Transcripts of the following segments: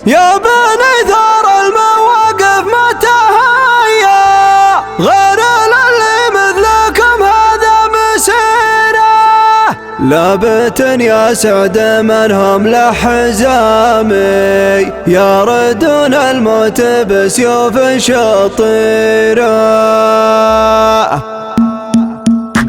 يا بني ثار المواقف ما تهيا، غير للي مثلكم هذا مسيره. لابت يا سعد منهم لحزامي، يردون الموت بسيوف شطيره.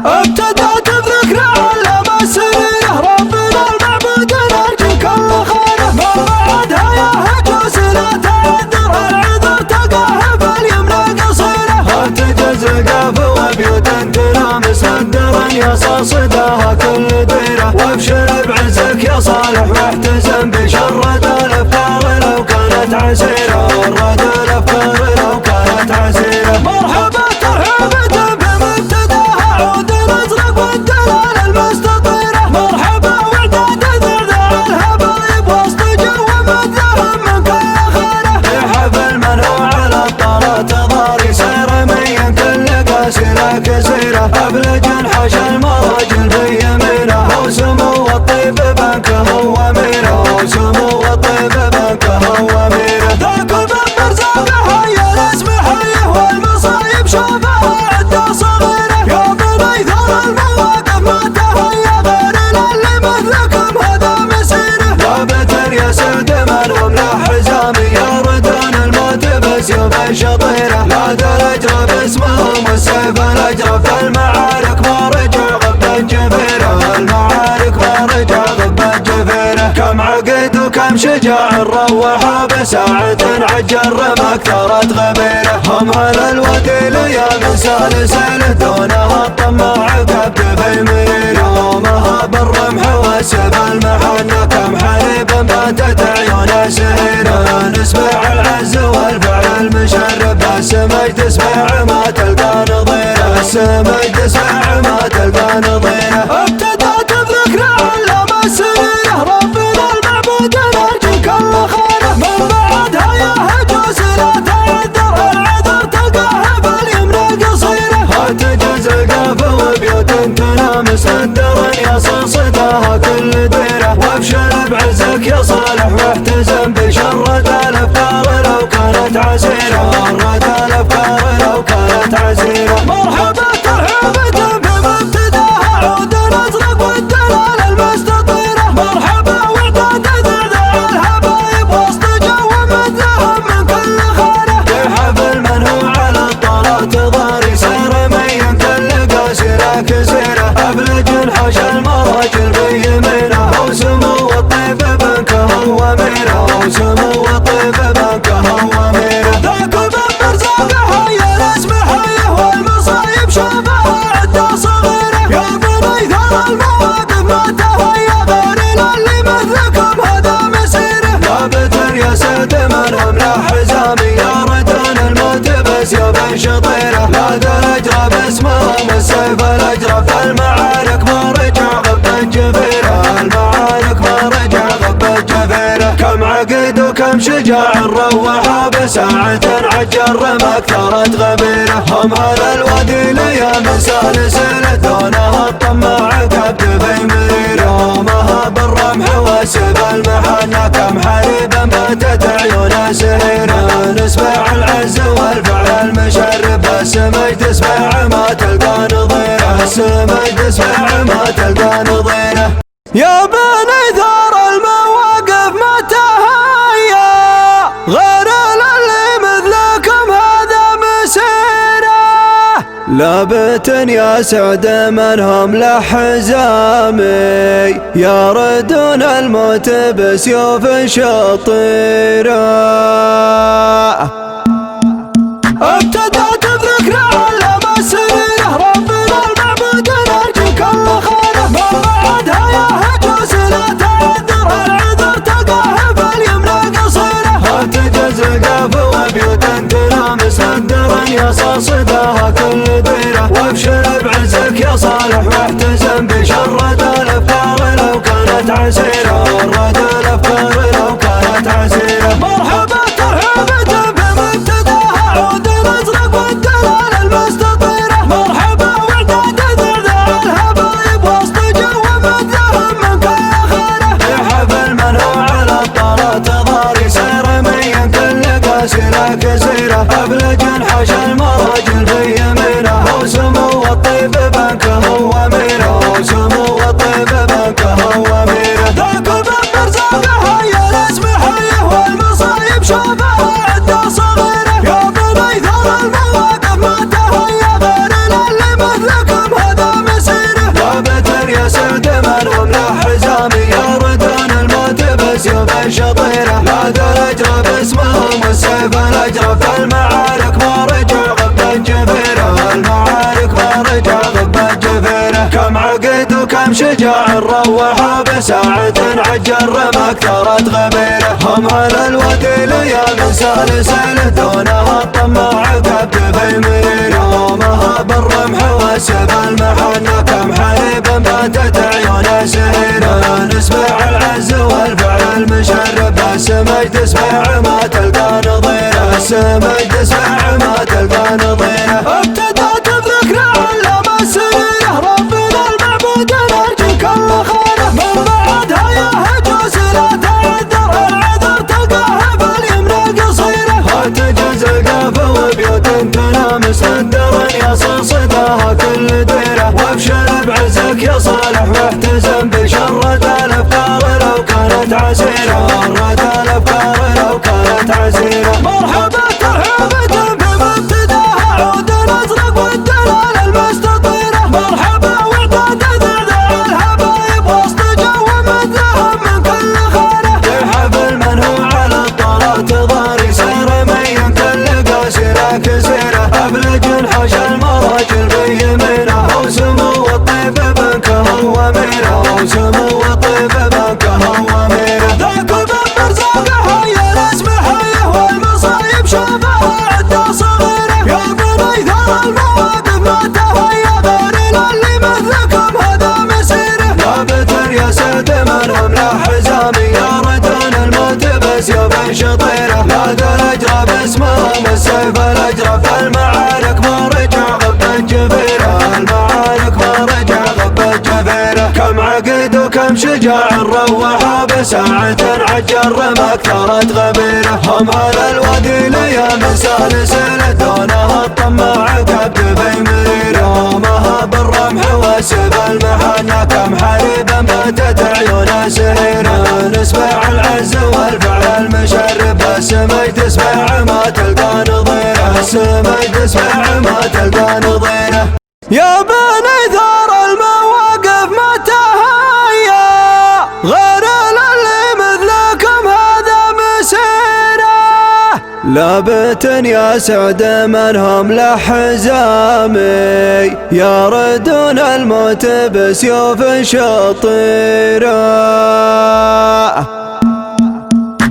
ابتدأت بذكر علم السيره، ربنا المعبود نرجوك الله خيره. ما بعدها يا هجوس لا تعذر، العذر تلقاه باليمنى قصيره. تجزق وبيوت تنام مسدرا يصل صداها كل ديره. وابشر بعزك يا صالح واحتزم بشر الافكار لو كانت عسيره. رد الافكار لو كانت عسيره. مرحبا ترحيبة بمبتداها، عود نزرق والدلال المستطيره. مرحبا وعداد ذرذع الهبايب وسط جو مذهب من كل خيره. يحفل منوع على الطارات ضاري سيره، من كل قاسره كسيره. ابلج حش المراجل بيمينه، وسمو الطيب بنكه واميره. وسمو الطيب بنكه واميره. ذاك المنبر زابها يا الاسم حيه، والمصايب شوفها عده صغيره. يا بني ثار المواقف ما تهيا، غير للي مثلكم هذا مسيره. لابت يا سعد منهم لحزامي، يردون الموت بسيوف شطيره. لا الاجرى باسمهم والسيف الاجرى، في المعارك ما رجع غبت جفيره. المعارك ما رجع غبت جفيره. كم عقد وكم شجاع روحوا بساعة عجل رمك ثارت غبيره. هم على الوديل يا من سالسله، دونها الطماع كبت في مريره. يومها بالرمح والسيف المحنة، كم حليب باتت عيونه سهيره. نسمع العز والفعل المشرف، السماج تسمع ما تلقى نظيره. السماج تسمع ما تلقى نظيره. ابتدأت بذكر علم السيره، ربنا المعبود نرجوك الله خيره. من بعدها يا هجوس لا تعذر، العذر تلقاه باليمنى قصيره. تجزق وبيوت تنام مسدرا يصل صداها كل ديره. وابشر بعزك يا صالح واحتزم بشر الافكار لو كانت عسيره. رد الافكار لو كانت عسيره. مرحبا ترحيبة بمبتداها، عود نزرق والدلال المستطيره. مرحبا وعداد ذرذع الهبايب وسط جو مذهب من كل خيره. يحفل منوع على الطارات ضاري سيره، من كل قاسره كسيره. ابلج حش المراجل بيمينه، وسمو الطيب بنكه واميره. وسمو الطيب بنكه واميره. ذاك المنبر زابها يا الاسم حيه، والمصايب شوفها عده صغيره. يا بني ثار المواقف ما تهيا، غير للي مثلكم هذا مسيره. لابت يا سعد منهم لحزامي، يردون الموت بسيوف شطيره. لا الاجرى باسمهم والسيف الاجرى، في المعارك ما رجع غبت جفيره. المعارك ما رجع غبت جفيره. كم عقد وكم شجاع روحوا بساعة عجل رمك ثارت غبيره. هم على الوديل يا من سالسله، دونها الطماع كبت في مريره. يومها بالرمح والسيف المحنة، كم حليب باتت عيونه سهيره. نسمع العز والفعل المشرف، السماج تسمع ما تلقى نظيره. السماج تسمع ما تلقى نظيره. يا بني ثار المواقف ما تهيا، غير للي مثلكم هذا مسيره. لابت يا سعد منهم لحزامي، يردون الموت بسيوف شطيره. ابتدأت بذكر علم السيره، ربنا المعبود نرجوك الله خيره. من بعدها يا هجوس لا تعذر، العذر تلقاه باليمنى قصيره. تجزق وبيوت تنام مسدرا يصل صداها كل ديره. وابشر بعزك يا صالح واحتزم بشر الافكار لو كانت عسيره. رد الافكار لو كانت عسيره. مرحبا ترحيبة بمبتداها، عود نزرق والدلال المستطيره. مرحبا وعداد ذرذع الهبايب وسط جو مذهب من كل خيره. يحفل منوع على الطارات ضاري سيره، قاسرة كسيرة أبلج حش المراجل في يمينه وسمو الطيب بنكه واميره وسمو الطيب بنكه واميره ذاك بمر زاقها يا الاسم حيه والمصايب شافها عده صغيره يا بني ثار المواقف ما تهيا غير اللي مثلكم هذا مسيره ثابت يا سعد منهم له حزامي يردون الموت بسيوف الشطيره لا درجه باسمهم والسيف الاجرف المعارك ما رجع غب الجفيره المعارك ما رجع غب الجفيره كم عقد وكم شجاع روحوا بساعة عجل رمك ثارت غبيره هم على الودي ليال سالسله دونها الطماع كبد في مريره ومها بالرمح والسيف المحنه كم حريب باتت عيونه سهيره نسمع العز والفعل المشرف بس مجد اسمع ما تلقى نظيره بس مجد اسمع ما تلقى نظيره ابتدأت بذكر علم السريره ربنا المعبود نرجوك الله خيره من بعدها يا هجوس لا تعذر العذر تلقاها باليمنى قصيره هتجز القافه وبيوت تنام مستدرا يصل صداها كل ديره وابشر بعزك يا صالح واحتزم بشرة الافكار لو كانت عسيره شرة الافكار لو كانت عسيره مرحبا ترحيبة بمبتداها عود الازرق والدلال المستطيره مرحبا وعطات ذعذع الحبايب وسط جو مثلهم من كل خيره في حفل منهو على الطلات ضاري سيره مين كل قاسره كسيره ابلج حش المراجل في يمينه وسمو الطيب بنكه واميره وسمو الطيب بنكه واميره ذاك بمر زاقها يا الاسم حيه والمصايب شافها عده صغيره يا بني ثار المواقف ما تهيا غير اللي مثلكم هذا مسيره ثابت يا سعد منهم له حزامي يردون الموت بسيوف شطيره لا درجه باسمهم السيف الاجرف المعارك ما رجع غب الجفيره المعارك ما رجع غب الجفيره كم عقد وكم شجاع روحوا بساعة عجل رمك ثارت غبيره هم على الوادي ليال سالسله دونها الطماع كبد في مريره ومها بالرمح والسيف المحنه كم حريبا باتت عيونه سهيره نسمع العز والفعل المشرف بس مجد اسمع ما تلقى نظيره بس مجد اسمع ما تلقى نظيره يا بني ثار المواقف ما تهيا غير اللي مثلكم هذا مسيره لابت يا سعد منهم لحزامي يردون الموت بسيوف شطيره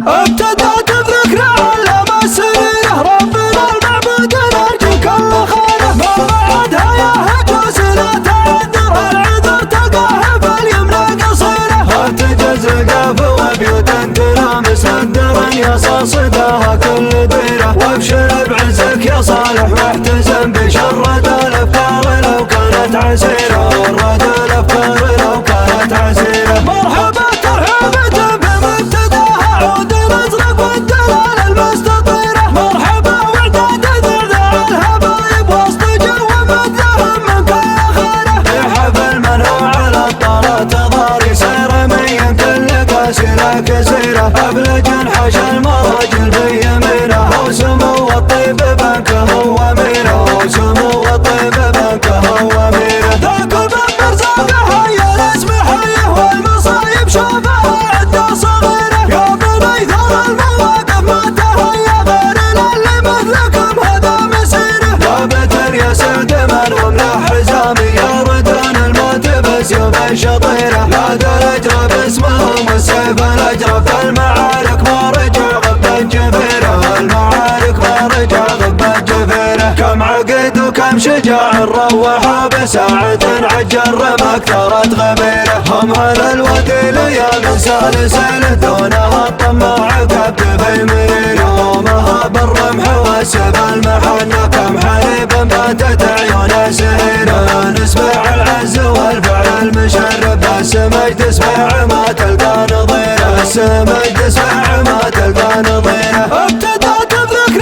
ابتدأت بذكر علم السريره ربنا المعبود نرجوك الله خيره من بعدها يا هجوس لا تعذر العذر تلقاها باليمنى قصيره هتجز القافه وبيوت تنام مستدرا يصل صداها كل ديره وابشر بعزك يا صالح واحتزم بشرة الافكار لو كانت عسيره شرة الافكار لو كانت عسيره مرحبا ترحيبة بمبتداها عود الازرق والدلال المستطيره مرحبا وعطات ذعذع الحبايب وسط جو مثلهم من كل خيره في حفل منهو على الطلات ضاري سيره مين كل قاسره كسيره ابلج حش المراجل في يمينه وسمو الطيب بنكه واميره وسمو الطيب بنكه واميره ذاك بمر زاقها يا الاسم حيه والمصايب شافها عده صغيره يا بني ثار المواقف ما تهيا غير اللي مثلكم هذا مسيره ثابت يا سعد منهم له حزامي يردون الموت بسيوف شطيره لا درجه باسمهم والسيف الاجرف المعارك ما رجع غب الجفيره المعارك ما رجع غب الجفيره كم عقد وكم شجاع روحوا بساعة عجل رمك ثارت غبيره هم على الودي ليال سالسله دونها الطماع كبد في مريره ومها بالرمح والسيف المحنه كم حريبا باتت عيونه سهيره نسمع العز والفعل المشرف بس مجد اسمع ما تلقى نظيره بس مجد اسمع ما تلقى نظيره ابتدأت بذكر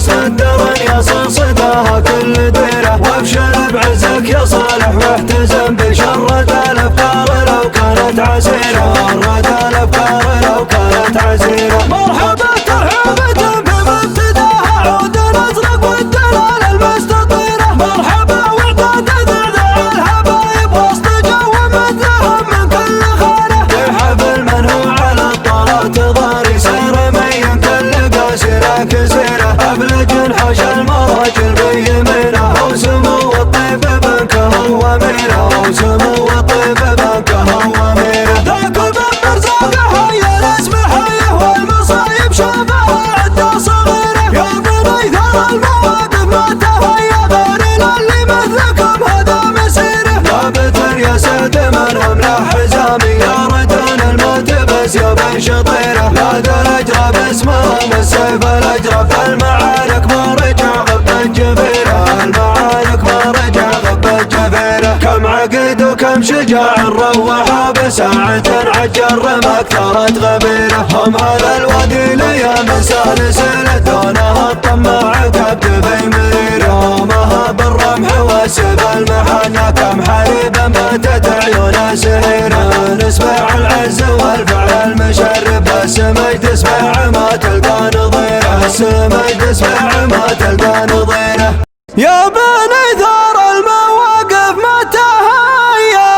مستدرا يصل صداها كل ديره. وابشر بعزك يا صالح واحتزم بشرة الافكار لو كانت عسيره، شرة الافكار لو كانت عسيره. مرحبا ترحيبة بمبتداها عود نزرق والدلال المستطيره. مرحبا وعداد ذعذع الحبايب وسط جو مثلهم من كل خانه. في حفل من هو على الطلات ضاري سير مين كل قاسره كسيره. ابلج حش المراجل بيمينه وسمو الطيب بنكه واميره، وسمو الطيب بنكه واميره. ذاك بن مرزاقه يا الاسم حيه والمصايب شافها عده صغيره. يا بني ثرى المواقف ما تهيا غير اللي مثلكم هذا مسيره. ثابت يا سيد منهم لا حزامي يردون الموت بس يا بن شطيره. لا ذا الاجرى باسمهم السيف الاجرى في المعارك ما رجع غبت جفيره. المعارك ما رجع غبت جفيره. كم عقد وكم شجاع روحوا بساعة عجر ما كثرت غبيره. هم هذا الوادي ليام سالسله دونها الطماع كبد في مريره. يومها بالرمح وسب المحنة كم حريبا باتت عيونه سهيره. نسبع العز والفعل المشرف بس مجد سبع ما تلقى نظيره. بس مجد سبع ما تلقى نظيره. يا بني ثار المواقف ما تهيا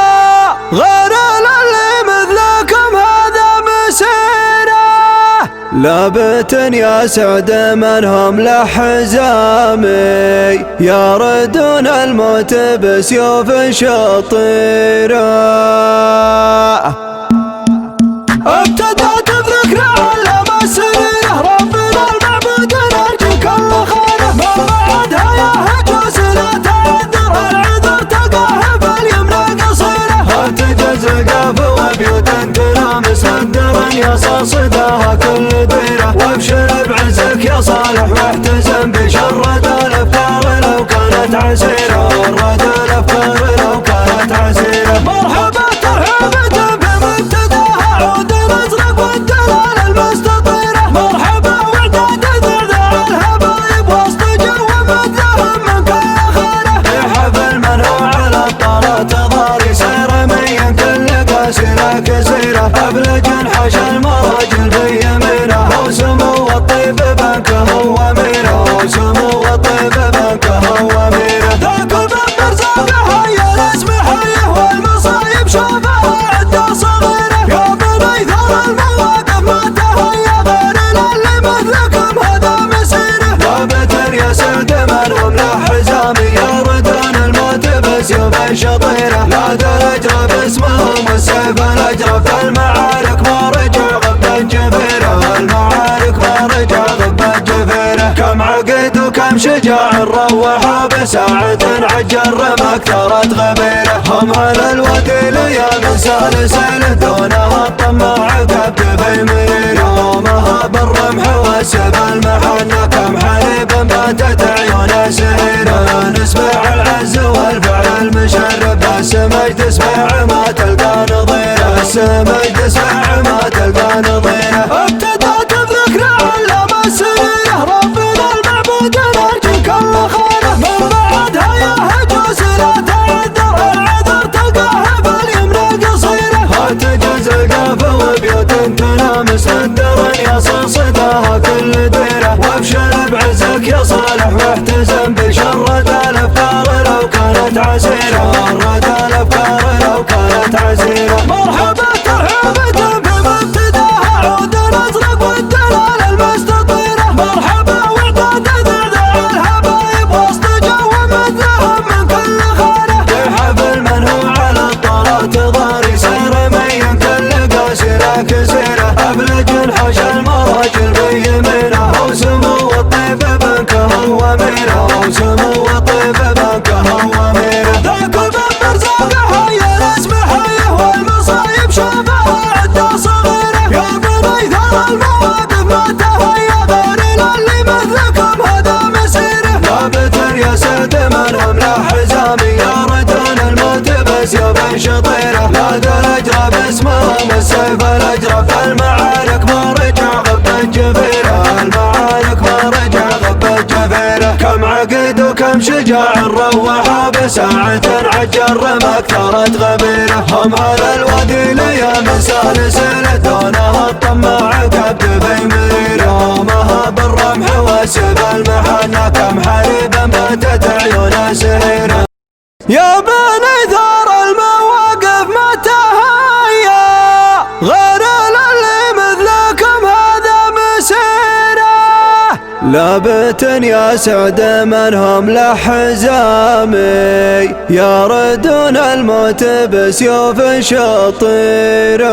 غير اللي مثلكم هذا مسيره. لابت يا سعد منهم لحزامي يردون الموت بسيوف شطيره. ابتدأت بذكر علم السريره ربنا المعبود نرجوك الله خيره. من بعدها يا هجوس لا تعذر العذر تلقاه باليمنى قصيره. هتجز قاف وبيوت تنام مستدرا يصل صداها كل ديره. وابشر بعزك يا صالح واحتزم بشرة الافكار لو كانت عسيره، شرة الافكار لو كانت عسيره. مرحبا ترحيبة بمبتداها عود نزرق والدلال المستطيره. مرحبا وعداد ذعذع الحبايب وسط جو مثلهم من كل خانه. في حفل من هو على الطلات ضاري سير مين كل قاسره كسيره. ابلج حش المراجل بيمينه وسمو الطيب بنكه واميره، وسمو الطيب بنكه واميره. ذاك بن مرزاقه يا الاسم حيه والمصايب شافها عده صغيره. يا بني ثرى المواقف ما تهيا غير اللي مثلكم هذا مسيره. ثابت يا سعد منهم لا حزامي يردون الموت بسيوف شطيره. لا ذا الاجرى باسمهم السيف الاجرى في المعارك ما رجع غبت جفيره. المعارك ما رجع غبت جفيره. كم عقد وكم شجاع روحوا بساعة عجر ما كثرت غبيره. هم على الوادي ليام سالسله دونها الطماع كبد في مريره. يومها بالرمح وسب المحنة كم حريبا باتت عيونه سهيره. نسبع العز والفعل المشرف بس مجد سبع ما تلقى نظيره. بس مجد سبع ما تلقى نظيره. ابتدأت بذكر علم السريره ربنا المعبود نرجوك الله خيره. من بعدها يا هجوس لا تعذر العذر تلقاه باليمنى قصيره. هتجز قاف وبيوت تنام مستدرا يصل صداها كل ديره. وابشر بعزك يا صالح واحتزم بشرة الافكار لو كانت عسيره، شرة الافكار لو كانت عسيره. مرحبا ترحيبة بمبتداها عود نزرق والدلال المستطيره. مرحبا وعداد ذعذع الحبايب وسط جو مثلهم من كل خانه. في حفل من هو على الطلات ضاري سير مين كل قاسره كسيره. ابلج حش المراجل بيمينه وسمو الطيب بنكه واميره، وسمو الطيب بنكه واميره. ذاك بن مرزاقه يا الاسم حيه والمصايب شافها عده صغيره. يا بني ثرى المواقف ما تهيا غير اللي مثلكم هذا مسيره. ثابت يا سيد منهم لا حزامي يردون الموت بسيوف شطيره. لا ذا الاجرى باسمهم السيف الاجرى في المعارك ما رجع غبت جفيره. المعارك ما رجع غبت جفيره. كم شجاع روح بساعة عجل رمى كثرت غبيره. هم هذا الوادي ليام سالسله دونها الطماع كبد في مريره. يومها بالرمح وسب المحنة كم حريبا باتت عيونه سهيره. يا بني ثار المواقف ما تهيا غير للي مثلكم هذا مسيره. لابت يا سعد منهم لحزامي يردون الموت بسيوف شطيره.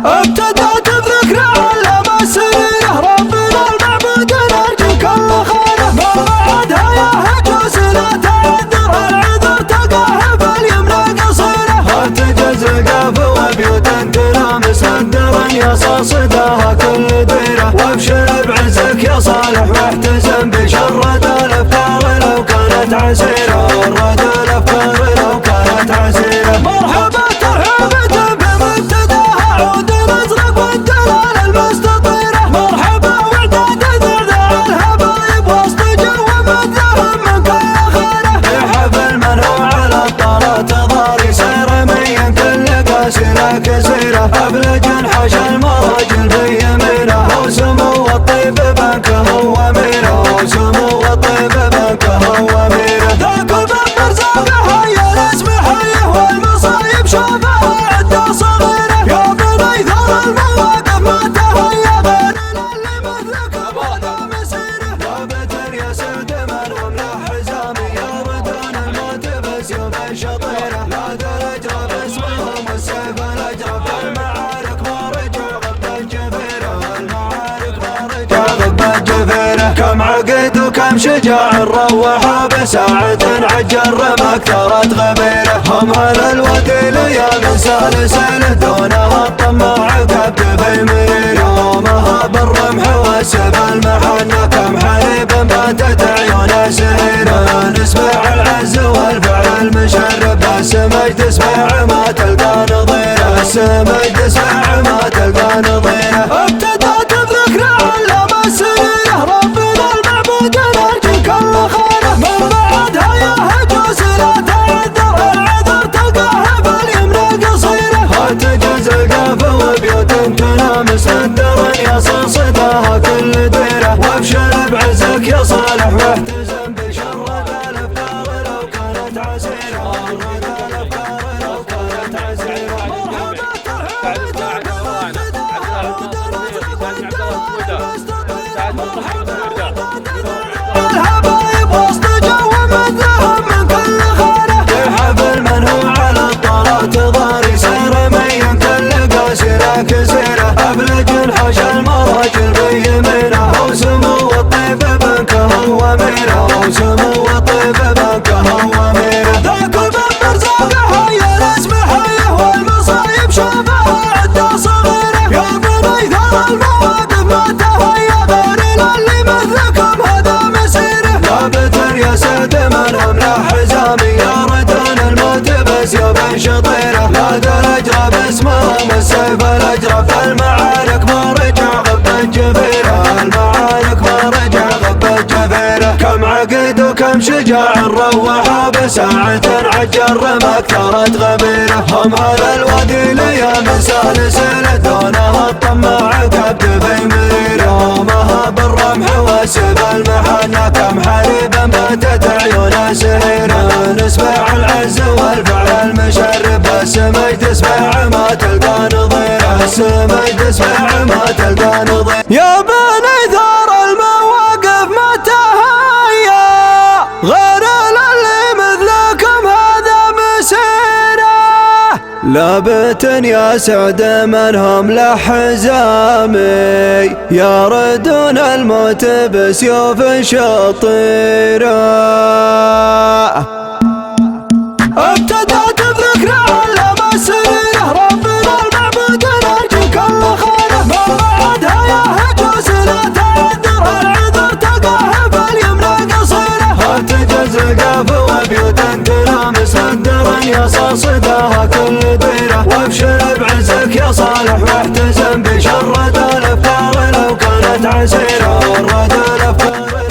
ابتدأت بذكر علم السيره ربنا المعبود نرجوك الله خيره. ما بعدها يا هجوس لا تعذر العذر تلقاه باليمنى قصيره. ارتجز قاف وبيوت تنام مسدرا يصل صداها كل ديره. وابشر بعزك يا صالح واحتزم بشر الافكار لو كانت عسيره. رد الافكار لو كانت عسيره. مرحبا ترحبة بمبتداها عود نزرق والدلال المستطيره. مرحبا وعداد ذرذع الهبايب وسط جو مثلهم من كل خيره. في حفل منهم على الطارات ضاري سير مين كل قاسره كسيره. ابلج انحش المراجل في يمينه وسمو الطيب بنكه واميره. وسمو الطيب بنكه واميره. ذاك بمر زاقها يا الاسم حيه والمصايب شافها عده صغيره. يا بني ثار المواقف ما تهيا غير اللي مثلكم هذا مسيره. لابت يا سعد منهم لحزامي يردون الموت بسيوف شطيره. لا درجه باسمهم والسيف الاجرف المعارك ما رجع غبا جفيره. المعارك ما رجع غبا جفيره. كم عقد وكم شجاع روح بساعة عجل رمى كثرت غبيره. هم هذا الوادي ليام سالسله دونها الطماع كبد في مريره. يومها بالرمح وسب المحنة كم حريب باتت عيونه سهيره. نسمع العز والفعل المشرب السمج تسمع ما تلقى نظيره. السمج تسمع ما تلقى نظيره. ابتدأت بذكر علم السيره ربنا المعبود نرجوك الله خيره. من بعدها يا هجوس لا تعذر العذر تلقاه باليمنى قصيره. ارتجز القاف وبيوت تنام مسدرا يصل صداها كل ديره. وابشر بعزك يا صالح واحتزم بشر الافكار لو كانت عسيره. الافكار لو كانت عسيره. مرحبا ترحبة الهبايب وسط جو مثلهم من كل خيره. في حفل منهم على الطارات ضاري سير مين كل قاسره كسيره. ابلج انحش المراجل في يمينه وسمو الطيب بنكه واميره. وسمو الطيب بنكه واميره. ذاك بمر زاقها يا الاسم حيه والمصايب شافها عده صغيره. يا بني ثار المواقف ما تهيا غير اللي مثلكم هذا مسيره. لابت يا سعد منهم لحزامي يردون الموت بسيوف شطيره. لا درجه باسمهم السيف الاجرف المعارك ما رجع غبا جفيره. المعارك ما رجع غبا جفيره. كم عقد وكم شجاع روح بساعة عجل رمى كثرت غبيره. هم هذا الوادي ليام سالسله دونها الطماع كبد في مريره. يومها بالرمح وسب المحنة كم حريبا باتت عيونه سهيره. نسمع العز والفعل المشرب السمج تسمع ما تلقى نظيره. السمج تسمع ما تلقى نظيره. يا بني ثار المواقف ما تهيا غير للي مثلكم هذا مسيره. لابت يا سعد منهم لحزامي يردون الموت بسيوف شطيره. ابتدأت بذكر علم السيره ربنا المعبود نرجوك الله خيره. ما بعدها يا هجوس لا تعذر العذر تلقاه باليمنى قصيره. ارتجز قاف وبيوت تنام مسدرا يصل صداها كل ديره. وابشر بعزك يا صالح واحتزم بشر الافكار لو كانت عسيره. رد الافكار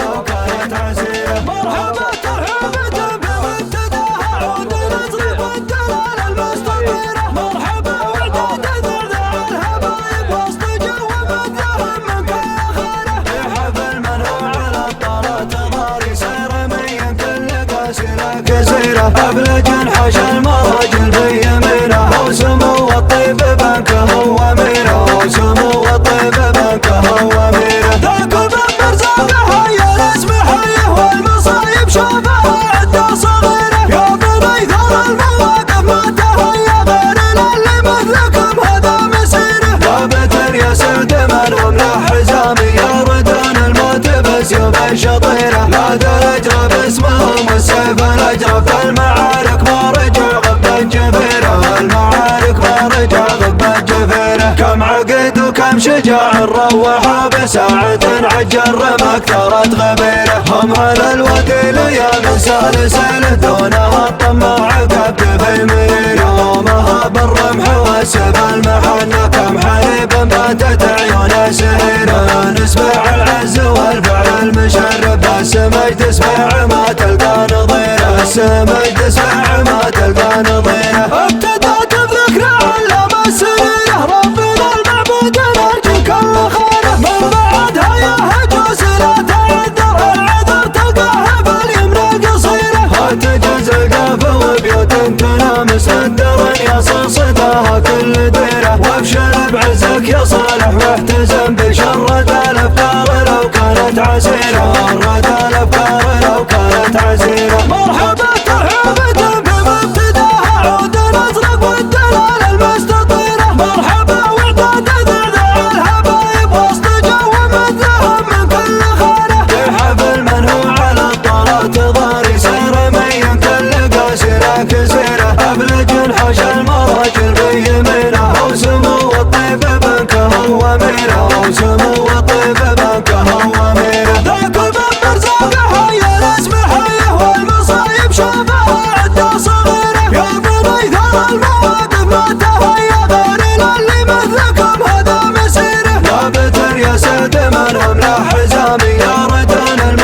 عسيرة أبلج حش المراجل بيمينه وسمو الطيب بنكه واميره وسمو الطيب بنكه واميره ذاك بمرزاقه يا الاسم حيه والمصايب شافها عده صغيره يا بني ثار المواقف ما تهيا غير اللي مثلكم هذا مسيره ثابت يا سعد منهم له حزامي يردون الموت بسيوف الشطيره لا درج باسمهم والسيف الاجرف المعارك ما رجع غب الجفيره المعارك ما رجع غب الجفيره كم عقد وكم شجاع روحوا بساعة عجل رمى كثرت غبيره هم على الوديل يا من سالسله دونها الطماع كبد في الميره يومها بالرمح والسيف المحنه كم حليب باتت عيون سهيره نسبع العز والفعل المشرف السمج تسمع ما تلقى نظيره السمج تسمع ما تلقى نظيره ابتدأت بذكر علم السريره ربنا المعبود نرجوك الخيره من بعدها يا هجوس لا تعذر العذر تلقاها باليمنى قصيره هتجز القافه وبيوت تنام سدرا يصل صداها كل ديره وابشر بعزك يا صالح واحتزم بشرد الافكار لو كانت عسيره رد الافكار لو كانت عسيره مرحبا ترحيبة بمبتداها عود نطرق والدلال المستطيره مرحبا وعداد ذعذع الحبايب وسط جو مثلهم من كل خيره في حفل من هو على الطلات ضاري سير مين كل قاسره كسيره ابلج حش المراجل بيمينه وسمو الطيب بنكه واميره وسمو الطيب بنكه واميره ذاك بمرزاقه يا الاسم حيه والمصايب شافها عده صغيره يا بني ثار المواقف ما تهيا غير اللي مثلكم هذا مسيره ثابت يا سعد منهم له حزامي يردون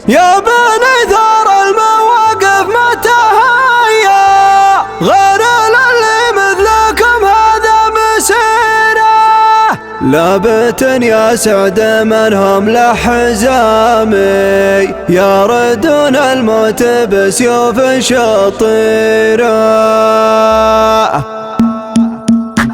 يا بني ثار المواقف ما تهيا غير اللي مثلكم هذا مسيره لابت يا سعد منهم له حزامي يردون الموت بسيوف شطيره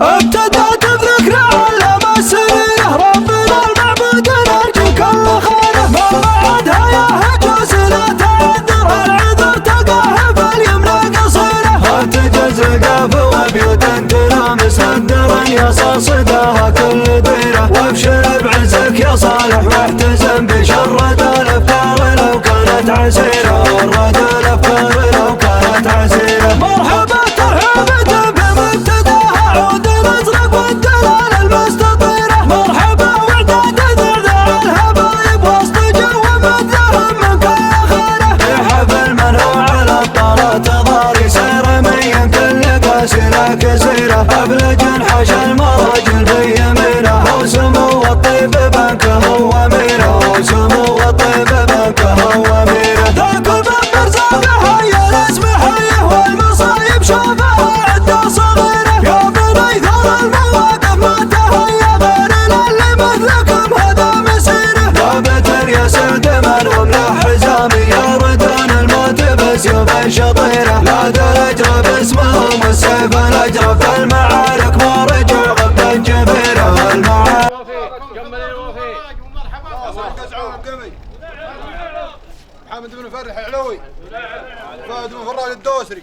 ابتدأت بذكر علم السريره ربنا المعبود نرجوك الخيره من بعدها يا هجوس لا تعذر العذر تلقاها باليمنى قصيره هتجز القافه وبيوت تنام سدرا يصل صداها كل ديره وابشر بعزك يا صالح واحتزم بشرد الافكار لو كانت عسيره رد الافكار لو كانت عسيره مرحبا ترحيبة بمبتداها عود نطرق والدلال المستطيره مرحبا وعداد ذعذع الحبايب وسط جو مثلهم من كل خيره في حفل من هو على الطلات ضاري سير مين كل قاسره كسيره ابلج حش المراجل بيمينه وسمو الطيب بنكه واميره وسمو الطيب بنكه واميره ذاك بمرزاقه يا الاسم حيه والمصايب شافها عده صغيره يا بني ثار المواقف ما تهيا غير اللي مثلكم هذا مسيره ثابت يا سعد منهم له حزامي يردون الموت بسيوف الشطيره لا درج باسمهم والسيف الاجرف المعارك ما رجع غب الجفيره المعارك محمد بن فرح علوي فهد بن فراج الدوسري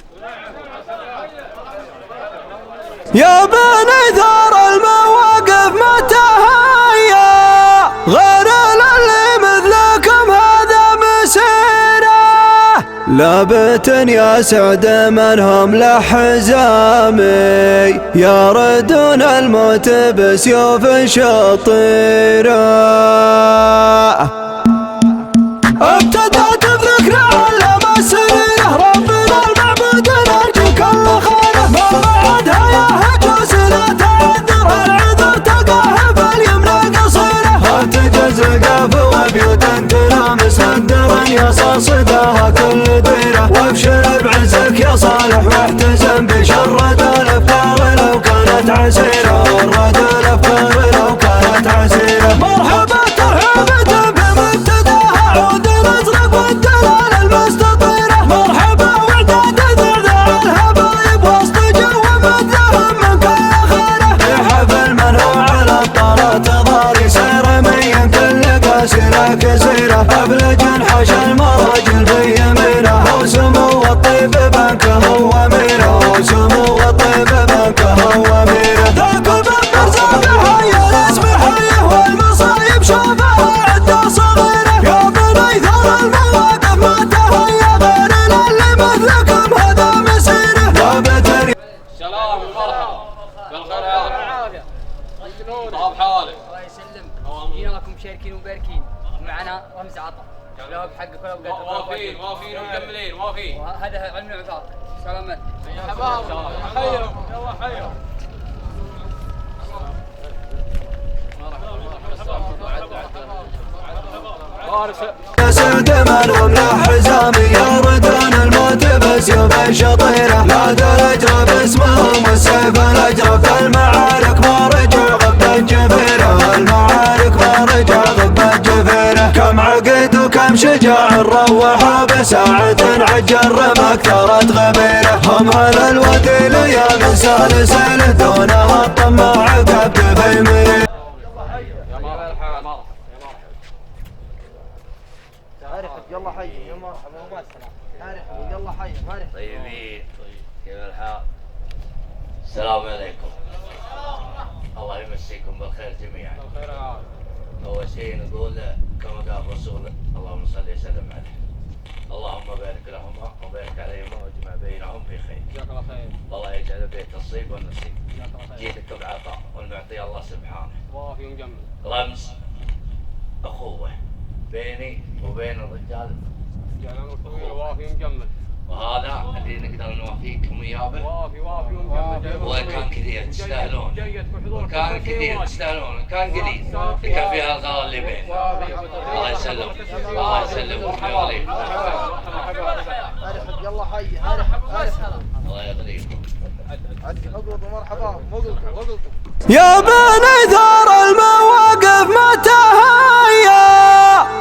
يا بني ثار المواقف ما تهيا غير اللي مثلكم هذا مسيره لابت يا سعد منهم له حزامي يردون الموت بسيوف شطيره ابتدأت بذكر علم السريره ربنا المعبود نرجوك الخيره من بعدها يا هجوس لا تعذر العذر تلقاها باليمنى قصيره هتجز القافه وبيوت تنام سدرا يصل صداها كل ديره وابشر بعزك يا صالح واحتزم بشرد الافكار لو كانت عسيره رد الافكار لو كانت عسيره مرحبا ترحيبة بمبتداها طاب حالك. الله يسلم. جيناكم مشاركين ومباركين معنا رمز عطا لا بحقك ولا بقدر. وافين ومكملين وافين. هذا علم العفاف. سلامات يا حباب حيهم يلا حيهم. يا سعد من هم له حزامي يردون الموت بسيوف الشطيرة لا درجة باسمهم والسيف الأجرف المعارك ما رجع غب الجفيرة المعارك ما رجع غب الجفيرة كم عقد وكم شجاع روحوا بساعة عجل رمك ثرت غبيرة هم على الوديل يا من سالسل دونها الطماع كبد في مرير يلا حي يا مرحبا وما السلام عارف يلا حي عارف طيبين كيف الحال؟ السلام عليكم. الله يمسيكم بالخير جميعا. اول شيء نقول كما قال الرسول اللهم صل وسلم عليه. اللهم بارك لهما وبارك عليهما واجمع بينهم في خير. جزاك الله خير. والله يجعل بيت الصيب والنصيب. جزاك الله خير. جيتك بعطاء والمعطي الله سبحانه. وافي ومجمل. رمز اخوه بيني وبين الرجال. جعلنا طويل وافي ومجمل. وهذا اللي نقدر نوافيكم اياه به. وافي ومجمل. وكان كثير تستاهلون. وكان كثير تستاهلون. كان قليل. كان فيها الغلا اللي بين. الله يسلم. الله يسلم ويغليكم. عارف يلا حي عارف الله يغليكم. عندك حقوق ومرحبا مقلكم يا بني ثار المواقف ما تهيا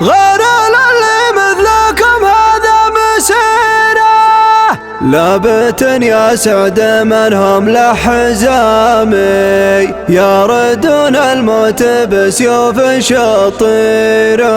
غير اللي مثلكم هذا مسيره لابت يا سعد من هم لحزامي يردون الموت بسيوف شطيره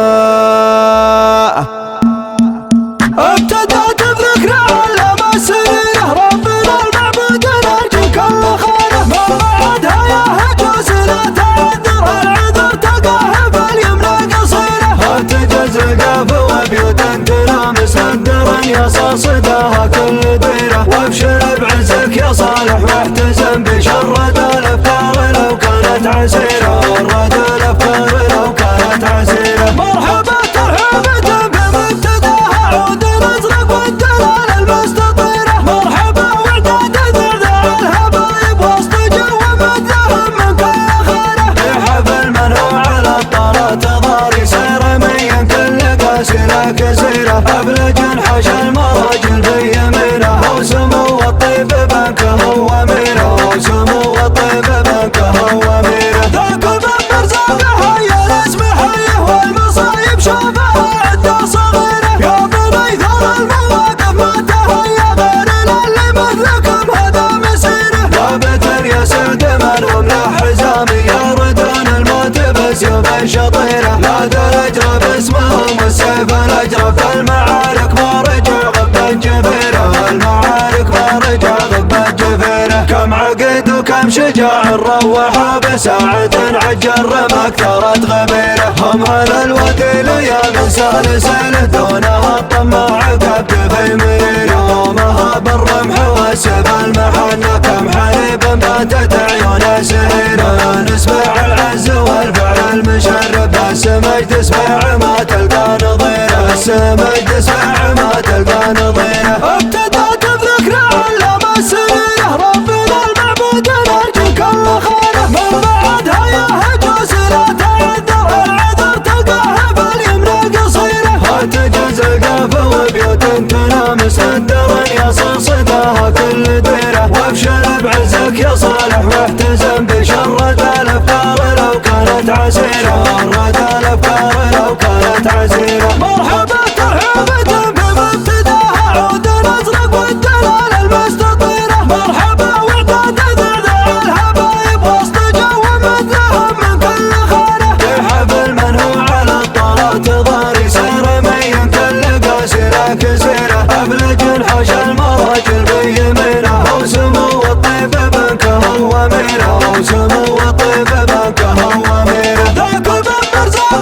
ابتدأت بذكر على مسيره ربنا المعبود نرجو كل خيره من بعدها يا هجوس لا تعذر العذر تلقاه باليمنى قصيره ارتجز قاف وبيوت تلامس الدرا يصل صداها كل ديره وابشر بعزك يا صالح واحتزم بشرد الافكار لو كانت عسيره ورد الافكار لو كانت عسيره مرحبا ترحيبة بمبتداها عود نزرق والدلال المستطيره مرحبا وعداد ذرذع الهبايب وسط جو مثلهم من كل خيره في حفل من هو على الطارات ضاري سيره من كل قاسي لا كسيره ابلج حش المراجل في يمينه وسمو الطيب بنكه واميره وسمو الطيب بنكه واميره ذاك بن مرزاقه يا الاسم حيه والمصايب شافها عده صغيره يا بني ثار المواقف ما تهيا غير اللي مثلكم هذا مسيره ثابت يا سعد من هم له حزامي يردون الموت بسيوف شطيره لا درجه باسمهم والسيف الاجرف المعارك ما رجع غب الجفيره المعارك ما رجع غب الجفيره كم عقد وكم شجاع روحوا بساعة عجل رمك ثرت غبيره هم على الوديل يا من سالسل دونها الطماع كبد في مريره يومها بالرمح والسيف المحنة كم حريب باتت عيونه سهيره نسمع العز والفعل المشرف السمج تسمع ما تلقى نظيره السمج تسمع ما تلقى نظيره ابتدأت بذكر على مسيره ربنا المعبود نرجو كل خيره من بعدها يا هجوس لا تعذر العذر تلقاه باليمنى قصيره ارتجز قاف وبيوت تلامس الدرا يصل صداها كل ديره وابشر بعزك يا صالح واحتزم بشرد الافكار لو كانت عسيره رد الافكار لو كانت عسيره مرحبا ترحيبة بمبتداها عود نزرق والدلال المستطيره مرحبا وعداد ذرذع الهبايب وسط جو مثلهم من كل خيره في حفل من هو على الطارات ضاري سيره من كل قاسي لا كسيره ابلج حش المراجل في يمينه وسمو الطيب بنكه واميره وسمو الطيب بنكه واميره ذاك بن مرزاق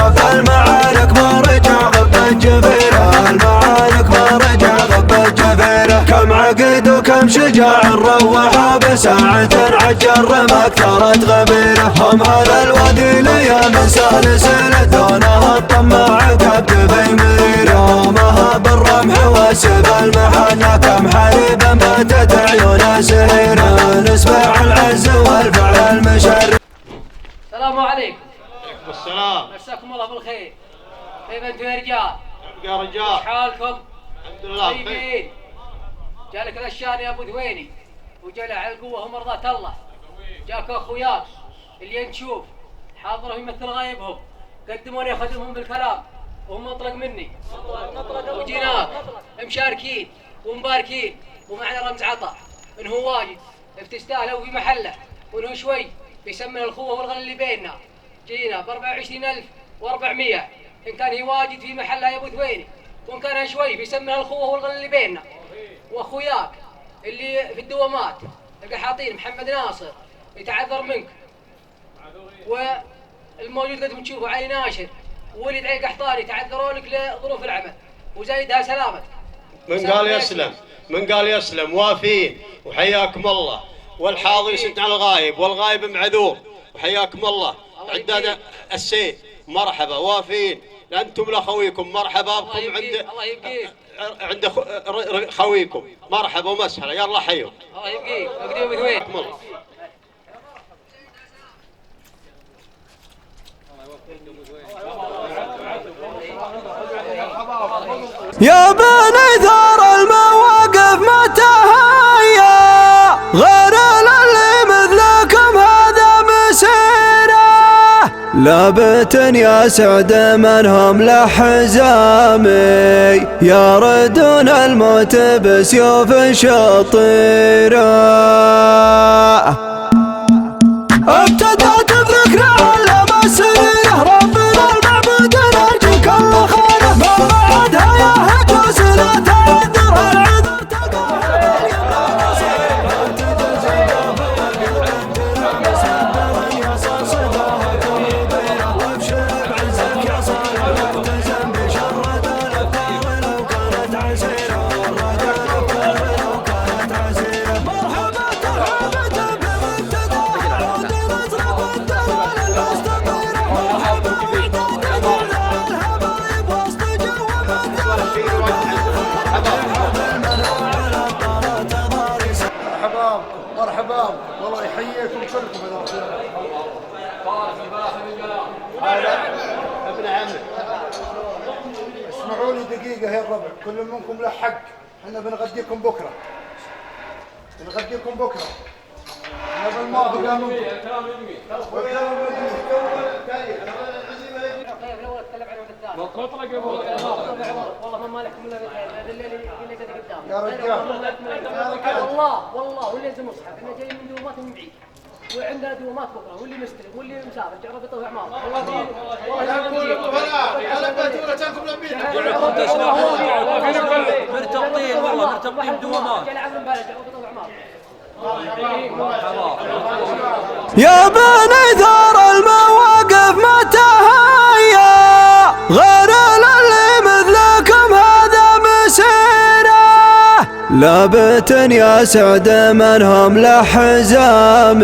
شاف المعارك ما رجع غبت جبيره، المعارك ما رجع غبت جبيره. كم عقد وكم شجاع روحه بساعة عجل رمى كثرت غبيره. هم هذا الوادي ليام سالسل دونها الطماع كبد في مريره. مها بالرمح واسب المحنة كم حليبا باتت عيونه سهيره. نسمع العز والفعل المشرف. السلام عليكم. عليكم السلام. مساكم الله بالخير. كيف انتم يا رجال؟ يا رجال. حالكم؟ الحمد لله بخير. طيبين. جالك الاشيان يا ابو ذويني وجلع على القوه ومرضات الله. جاك اخوياك اللي نشوف حاضرهم يمثل غايبهم، قدموني خدمهم بالكلام وهم مطلق مني. وجيناك مشاركين ومباركين ومعنا رمز عطا من هو واجد بتستاهله في محله، وانه شوي بيسمن الخوه والغل اللي بيننا. جينا ب 24400 ان كان هي واجد في محلها يا ابو ذويني، وان كان شوي بيسمن الخوه والغل اللي بيننا. واخوياك اللي في الدوامات القحاطين محمد ناصر يتعذر منك، والموجود قد تشوفه علي ناشر وولد علي قحطاني تعذروا لك لظروف العمل وزايدها سلامتك. من قال يسلم، من قال يسلم. وافين وحياكم الله، والحاضر يسد على الغايب والغايب معذور وحياكم الله. عداد السيف مرحبا. وافين انتم لاخويكم مرحبا بكم عند خويكم مرحبا ومسهلا. يلا حيوا. الله يبقيك. اقدم بذوين. يا بني ثار المواقف ما تهيا، غير اللي مثلكم هذا مسيره. لابت يا سعد منهم لحزامي، يردون الموت بسيوف شطيره. ابتدأت بذكر علم السيره، ربنا المعبود نرجوك الله خيره. ما بعدها يا هجوس لا تعذر العذر تقاها مرحبا والله يحييكم كلكم. هذا ابن عمي. اسمعوا لي دقيقة يا الربع، كل منكم له حق. احنا بنغديكم بكرة، بنغديكم بكرة. احنا بالماضي قام منكم. والله ما لكم الا اللي قدام يا رجال. والله واللي يلزم مصحف. احنا جايين من دوامات من بعيد وعندنا دوامات بكره، واللي مستلم واللي مسافر جرب يطوي اعمار. مرتبطين والله مرتبطين دوامات. يا بني ثار المواقف ما تهيا، غير اللي مثلكم هذا مسيره. لابت يا سعد منهم لحزامي،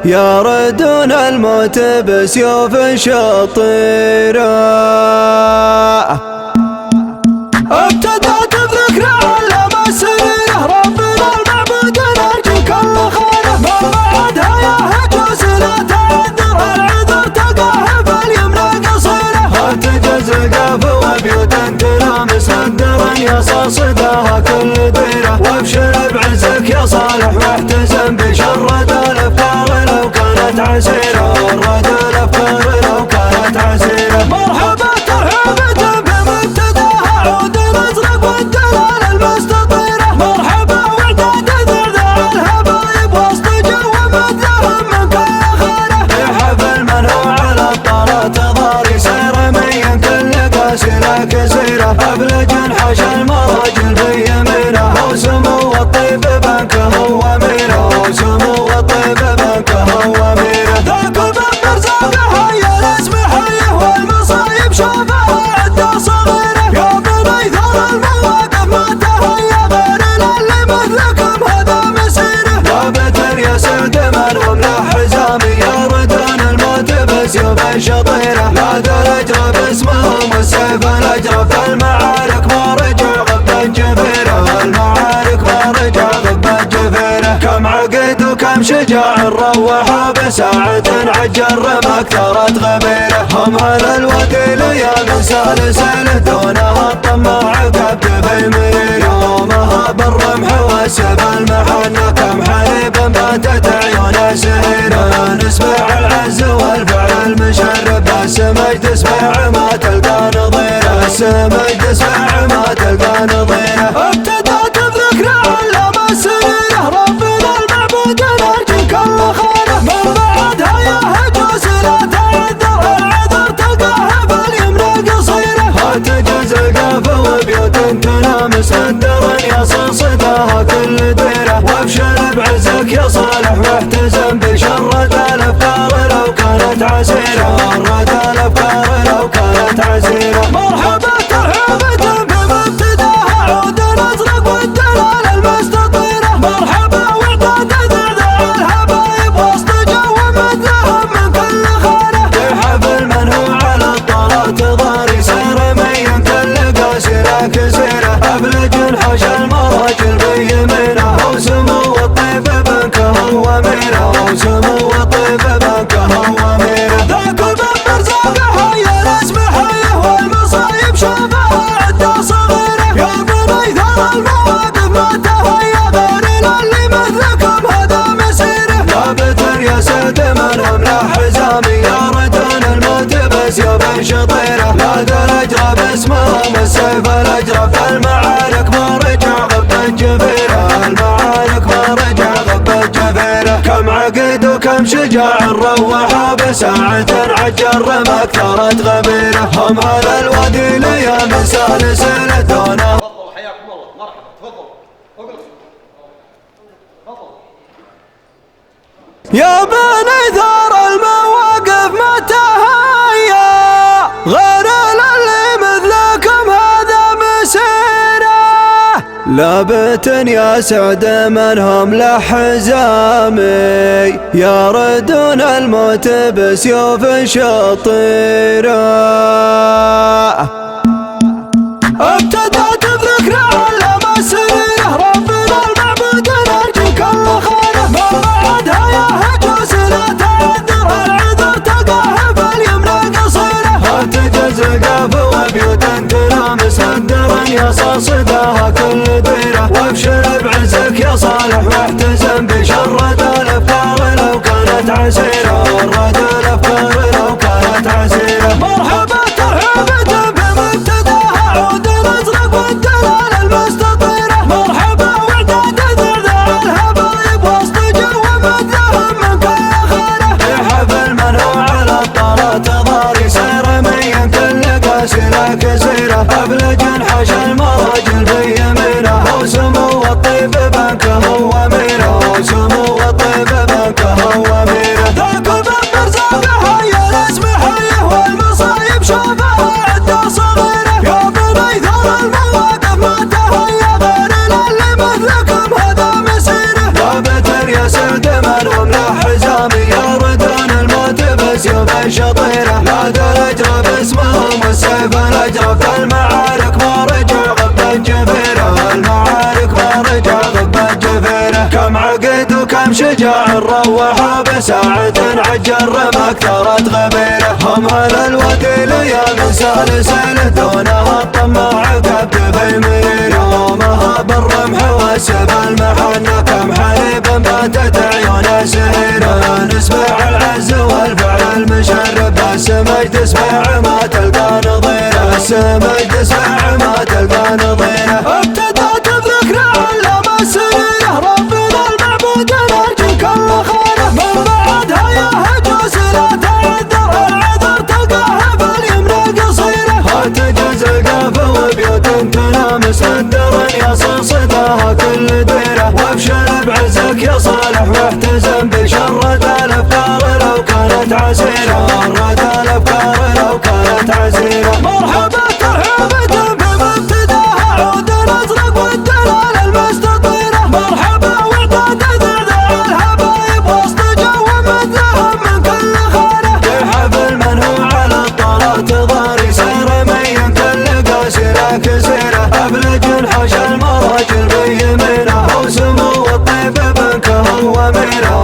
يردون الموت بسيوف شطيره. ابتدأت بذكر علم السيره، ربنا المعبود نرجوك الله خيره. ما بعدها يا هجوس لا تعذر العذر تقاها باليمنى قصيره. ارتجز قاف وبيوت كلام صدرا يا صداها كل ديره. وابشر بعزك يا صالح واحتزم بشرد الافكار لو كانت عسيره. رد الافكار لو كانت عسيره. مرحبا ترحبت بمنتداها عود نزر كم شجاع روحوا بساعة عجل رمك ثارت غبيره. هم هذا الودي ليام سالسله دونها الطماع كبد في المرير. يومها بالرمح وسب المحنة كم حليب باتت عيونه سهيره. نسمع العز والفعل المشرب بس مجد اسمع ما تلقى نظيره. بس مجد اسمع ما تلقى نظيره. ابتدأت بذكر علم السريره ربنا المعبود نرجو كل خيره. من بعدها يا هجوس لا تعذر العذر تلقاها باليمنى قصيره. هتجز القافة وبيوت تنام سدرا يصل صداها كل ديره. وابشر بعزك يا صالح واحتزم بشرة الافكار لو كانت عسيره. شرة الافكار لو كانت عسيره. مرحبا ترحيبة بمبتداها عود ازرق والدلال المستطيره. مرحبا وعداد ذعذع الحبايب وسط جو مدلهم من كل خانه. في حفل منهو على الطلات ضاري سير مين كل قاسره كسيره. ابلج حش المراجل بيمينه وسمو الطيب بنكه واميره. وسمو الطيب بنكه واميره. ذاك الباب رزاقه حي الاسم حيه والمصايب شافها عده صغيره. يا بني ثار المواقف ما تهيا غير اللي مثلكم هذا مسيره. ثابت يا سيد منهم لا حزامي يردون الموت بس يا بن شطيره. لا ذا الاجرى باسمهم السيف الاجرى. فالمعارك ما رجع غبة جبيره. المعارك ما رجع غبة جبيره. كم عقد وكم شجاع روحوا بساعة عجل رمك ثارت غبيره. هم هذا الوادي ليام سالسله دونه. تفضلوا حياكم الله مرحبا تفضلوا اجلسوا تفضلوا. يا بني ثار المواقف ما تهيا غير اللي مثلكم هذا مسيره. لابت يا سعد منهم لحزامي يردون الموت بسيوف شطيره. ابتدأت بذكر علم السريره ربنا المعبود نرجو كل خيره. من بعدها يا هجوس لا تعذر العذر تلقاها باليمنى قصيره. هتجز القافة وبيوت تنام سدرا يصل صداها كل ديره. وابشر بعزك يا صالح واحتزم بشرة الافكار لو كانت عسيره. شرة الافكار لو كانت عسيره. مرحبا ترحيبة بمبتداها عود ازرق والدلال المستطيره. مرحبا وعداد ذعذع الحبايب وسط جو مدلهم من كل خانه. في حفل منهو على الطلات ضاري سير مين كل قاسره كسيره. ابلج حش المراجل بيمينه وسمو الطيب بنكه واميره. وسمو الطيب بنكه واميره. ذاك الباب رزاقه حي الاسم حيه والمصايب شافها عده صغيره. يا بني ثار المواقف ما تهيا غير اللي مثلكم هذا مسيره. ثابت يا سعد منهم لا حزامي يردون الموت بسيوف شطيره. لا ذا الاجرى باسمهم السيف الاجرى. فالمعارك ما رجع غبة جبيره. المعارك ما رجع غبة جبيره. كم عقد وكم شجاع روحوا بساعة عجل رمك ثارت غبيره. هم هذا الودي ليام سالسله دونها الطماع كبد في المرير. يومها بالرمح وسب المحنة كم حليب باتت عيونه سهيره. نسمع العز والفعل المشرب بس مجد اسمع ما تلقى نظيره. بس مجد اسمع ما تلقى نظيره. ابتدأت بذكر علم السريره ربنا المعبود نرجو كل خيره. من بعدها يا هجوس لا تعذر العذر تلقاها باليمنى قصيره. هتجز القافة وبيوت تنام سدرا يصل صداها كل ديره. وابشر بعزك يا صالح واحتزم بشرة الافكار لو كانت عسيره. شرة الافكار لو كانت عسيره. مرحبا ترحيبة بمبتداها عود ازرق والدلال المستطيره. مرحبا وعداد ذعذع الحبايب وسط جو مدلهم من كل خانه. في حفل منهو على الطلات ضاري سير مين كل قاسره كسيره. ابلج حش المراجل بيمينه وسمو الطيب بنكه واميره.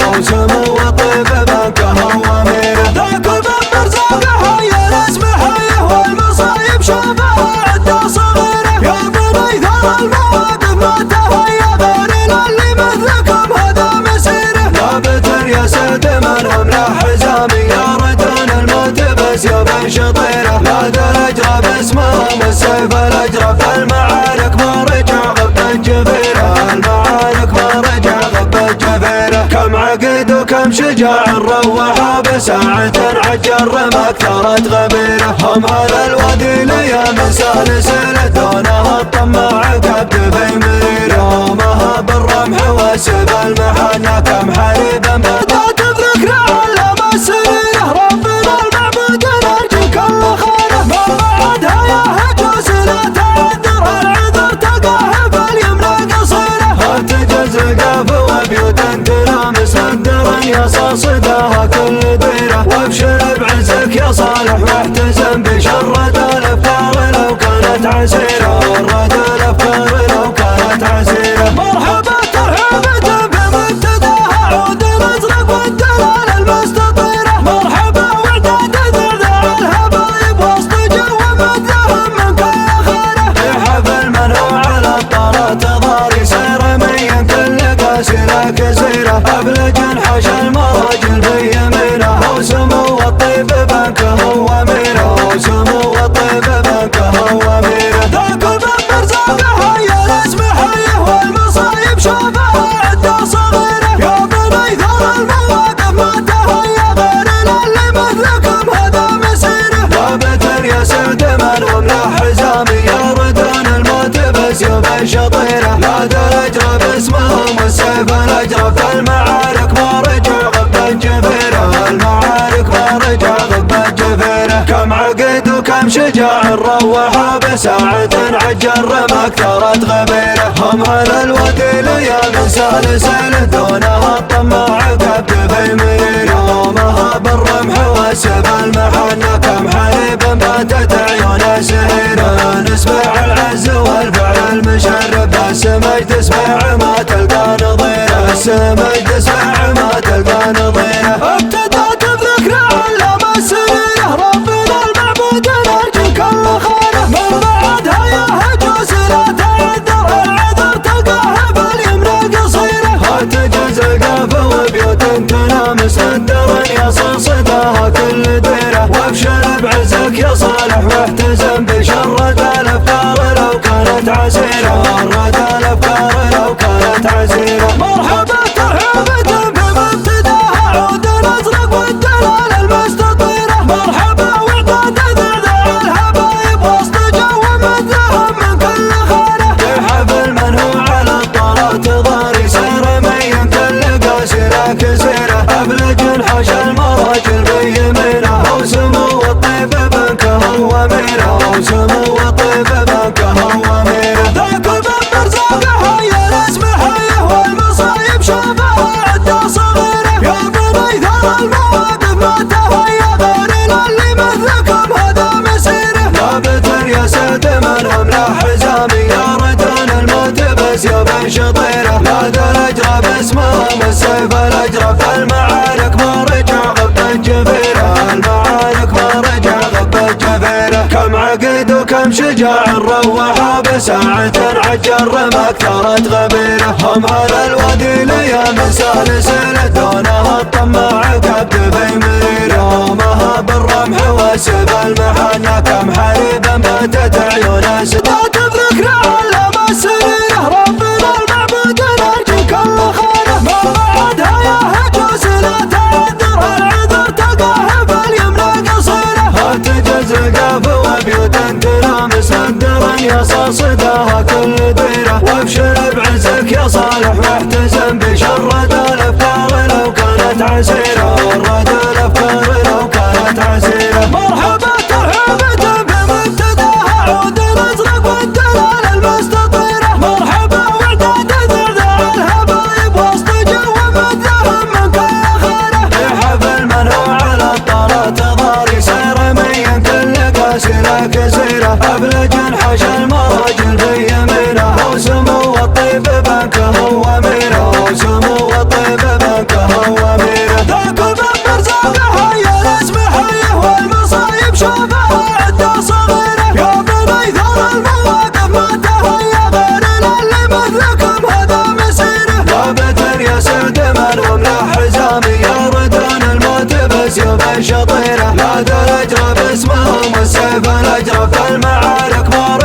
والسيف الأجرف المعارك ما رجع غبة جفيرة المعارك ما رجع غبة جفيرة كم عقد وكم شجاع روحها بساعة عجل رمى كثرت غبيرة هم هذا الوادي ليام سالسلة دونها الطماع كبد في مريرة يومها بالرمح والسيف المحنة كم حريبا بدأت بذكر علم السريرة ربنا المعبود نرجو كل خيره من بعدها يا هجوس لا تعذر العذر تلقاه باليمنى قصيره ارتجز قاف وبيوت تنام مسدرا يصل صداها كل ديره وابشر بعزك يا صالح واحتزم بشرد الافكار لو كانت عسيره ورد الافكار لو كانت عسيره مرحبا ترحيبة بمنتداها عود الازرق والدلال المستطيره مرحبا وعداد ذرع الهبايب وسط جو مدهم من كل خيره في حفل منوع على الطارات ضاري سير مين كل قاسره كسيره ابلج انحش المراجل في يمينه وسمو الطيب بنكه واميره وسمو الطيب بنكه واميره ذاك المنبر زاقها يا الاسم حيه والمصايب شافها عده صغيره يا بني ثار المواقف ما تهيا غير اللي مثلكم هذا مسيره ثابت يا سعد منهم لا حزامي يا ردان الموت بسيوف الشطيره لا الاجرى باسمهم والسيف الاجرف المعارك ما رجع غبة جفيره المعارك ما رجع غبة جفيره كم عقد وكم شجاع روحها بساعة عجل رمى كثرت غبيره هم على الوادي ليام سالسلة دونها الطماع كبد في مريره يومها بالرمح والسيف المحنة كم حريب باتت عيون سهيره نسمع العز والفعل المشرف السمج تسمع ما تلقى نظيره السمج تسمع ما تلقى نظيره ابتدأت بذكر علم السريره ربنا المعبود نرجو كل خيره من بعدها يا هجوس لا تعذر العذر تلقاه باليمنى قصيره ارتجز قاف وبيوت تنام مسدرا يصل صداها كل ديره وابشر بعزك يا صالح واحتزم بشرد الافكار لو كانت عسيره رد الافكار لو كانت عسيره مرحبا ترحيبة بمبتداها عود الازرق والدلال المستطيره مرحبا وعداد ذرع الهبايب وسط جو مدهم من كل خيره في حفل منوع على الطارات ضاري سير مين كل قاسره كسيره ابلج انحش المراجل في يمينه وسمو الطيب بنكه واميره وسمو الطيب بنكه واميره ذاك المنبر زاقها يا الاسم حيه والمصايب شافها عده صغيره يا بني ثار المواقف ما تهيا غير اللي مثلكم هذا مسيره ثابت يا سعد منهم لا حزامي يا ردان الموت بسيوف شطيره لا الاجرى باسمهم والسيف الاجرف المعارك ما رجع غبة جفيره المعارك ما رجع غبة جفيره كم عقد وكم شجاع روحها بساعة عجل رمى كثرت غبيره هم هذا الوادي ليام سالسلة دونها الطماع كبد في مريره يومها بالرمح والسيف المحنة كم حريبا باتت عيون سدات بذكر علم السريره ربنا المعبود نرجو كل خيره من بعدها يا هجوس لا تعذر العذر تلقاه باليمنى قصيره ارتجز قاف وبيوت تنام مسدرا يصل صداها كل ديره وابشر بعزك يا صالح واحتزم بشرد الافكار لو كانت عسيره ورد الافكار لو كانت عسيره مرحبا ترحيبة بمنتداها عود الازرق والدلال المستطيره مرحبا وعداد ذرع الهبايب وسط جو مدهم من كل خيره في حفل منوع على الطارات ضاري سير مين كل قاسره كسيره ابلج انحش المراجل في يمينه وسمو الطيب بنكه واميره وسمو الطيب بنكه واميره ذاك المنبر زاقها يا الاسم حيه والمصايب شافها عده صغيره يا بني ثار المواقف ما تهيا غير اللي مثلكم هذا مسيره ثابت يا سعد منهم لا حزامي يا ردان الموت بسيوف الشطيره لا الاجرى باسمهم والسيف الاجرف المعارك ما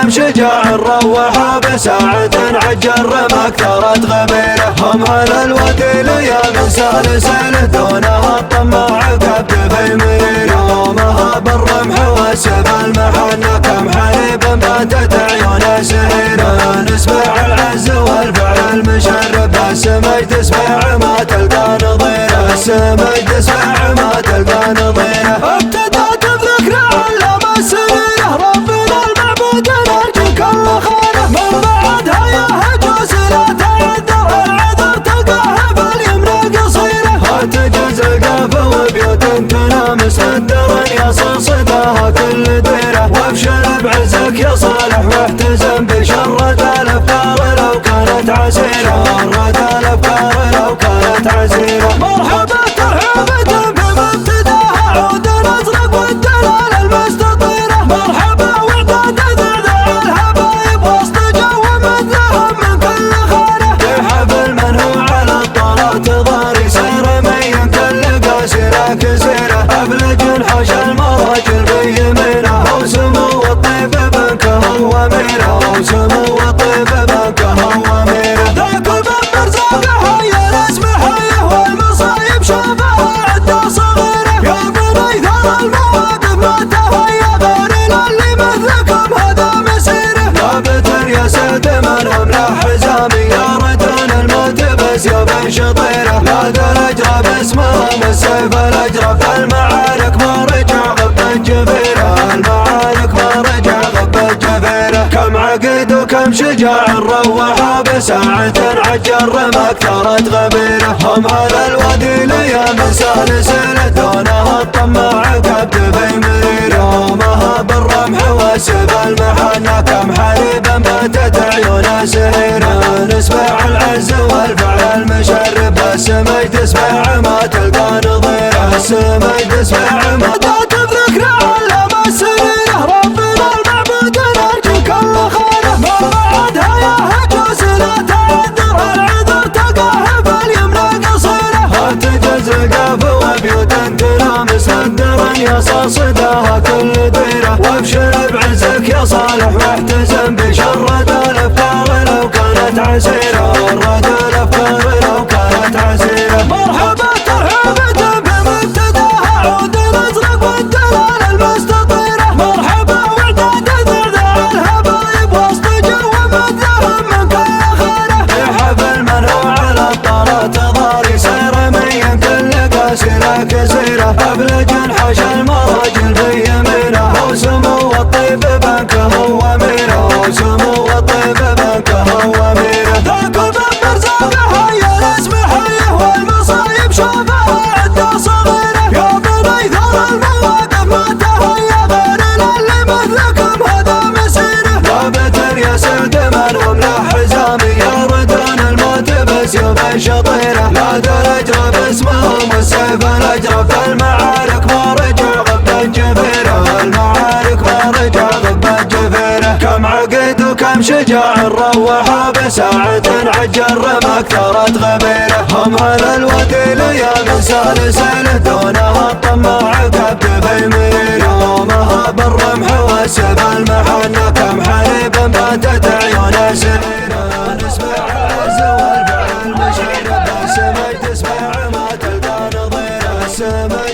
كم شجاع روحوا بساعة عجل رمى كثرت غبيره. هم على الوديل يا من سالسله دونها الطماع كبد في مريره. يومها بالرمح والسيف المحنة كم حليب باتت عيونه سهيره. نسبع العز والفعل المشرب السماج تسبع ما تلقى نظيره. السماج تسبع ما تلقى نظيره. ابتدأت بذكر علم السريره ربنا المعبود نرجو كل خيره. من بعدها يا هجوس لا تعذر العذر تلقاها باليمنى قصيره. تجوز القافة وبيوت تنام مسدرا يصل صداها كل ديره. وابشر بعزك يا صالح واحتزم بشرة الافكار لو كانت عسيره. شرة الافكار لو كانت عسيره. مرحبا ترحيبة بمبتداها عود نزرق والدلال المستطيرة. مرحبا وعداد ذعذع الحبايب وسط جو مذهب من كل خيره. يحفل من هو على الطلات ضاري سير مين كل قاسرة كسيرة. أبلج حش المراجل بيمينه وسمو الطيب بنكه وميره. وسمو الطيب بنكه وميره. ذاك بمر زاقها يا الاسم حيه والمصايب شافها عدة صغيرة. يا بني ثار المواقف ما تهيا غير اللي مثلكم هذا مسيره. ثابت يا سيد من هم له حزامي يا ردان الموت بس يا بن شطيره. لا ذا الاجرى باسمهم السيف الاجرى. المعارك ما رجع غب جفيره. المعارك ما رجع غب جفيره. كم عقد وكم شجاع روحوا بساعة عجل رمى كثرت غبيره. هم على الوديل يا من سالسله دونها الطماع كبد في مريره. يومها بالرمح والسيف المحنة كم حليب باتت عيونه سهيره. نسبع العز والفعل المشرب السماج تسبع ما تلقى نظيره. السماج تسبع ما ابتدأت بذكر علم السريره ربنا المعبود نرجو كل خيره. من بعدها يا هجوس لا تعذر العذر تلقاها باليمنى قصيره. تجوز القافة وبيوت تنام مسدرا يصل صداها كل ديره. وابشر بعزك يا صالح واحتزم بشرة الافكار لو كانت عسيره. رد الافكار لو كانت عسيره. مرحبا ترحيبة بمبتداها عود نزرق والدلال المستطيرة. مرحبا وعداد ذعذع الحبايب وسط جو مذهب من كل خيره. يحفل من هو على الطلات ضاري سير مين كل قاسرة كسيرة. أبلج حش المراجل بيمينه وسمو الطيب بنكه وميره. وسمو الطيب بنكه وميره. ذاك بمر زاقها يا الاسم حيه والمصايب شافها عدة صغيرة. يا بني ثار المواقف ما تهيا غير اللي مثلكم هذا مسيره. ثابت يا سيد من هم له حزامي يا ردان الموت بس يا بن شطيره. لا ذا الاجرى باسمهم السيف الاجرى. المعارك ما رجع غب جفيره. المعارك ما رجع غب جفيره. كم عقد وكم شجاع روحوا بساعة عجل رمى كثرت غبيره. هم على الوديل يا من سالسله دونها الطماع كبد في مريره. يومها بالرمح والسيف المحنة كم حليب باتت عيونه سهيره. نسبع العز والفعل المشرب السماج تسبع ما تلقى نظيره. السماج